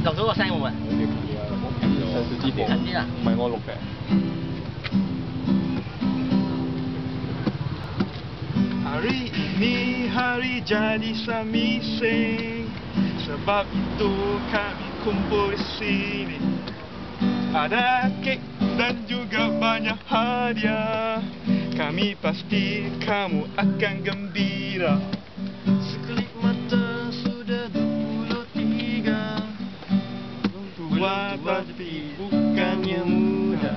錄咗個聲會唔會？近啲啊！唔係我錄嘅。Hari ini hari jadi samising, sebab itu kami kumpul di sini. Ada kek dan juga banyak hadiah. Kami pasti kamu akan gembira. Sekelip mata sudah 23. Tua tapi bukannya muda.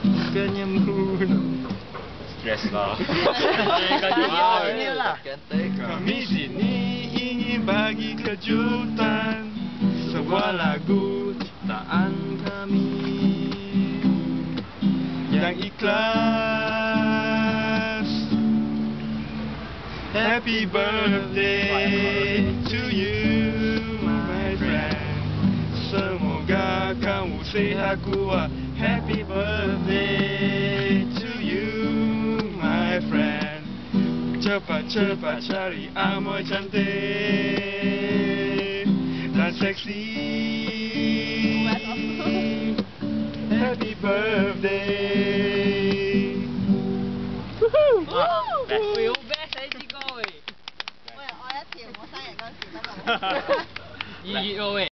Bukannya muda. Stress lah. Kami sini ingin bagi kejutan, sebuah lagu ciptaan kami yang ikhlas. Happy birthday to you, my friend. Semoga kamu sehat kuat. Happy birthday to you, my friend. Cepat-cepat cari amoy cantik dan seksi. Happy birthday. Woohoo! 好 best 呢支歌喂。喂，我一條我生日嗰時得冇。2月喎喂。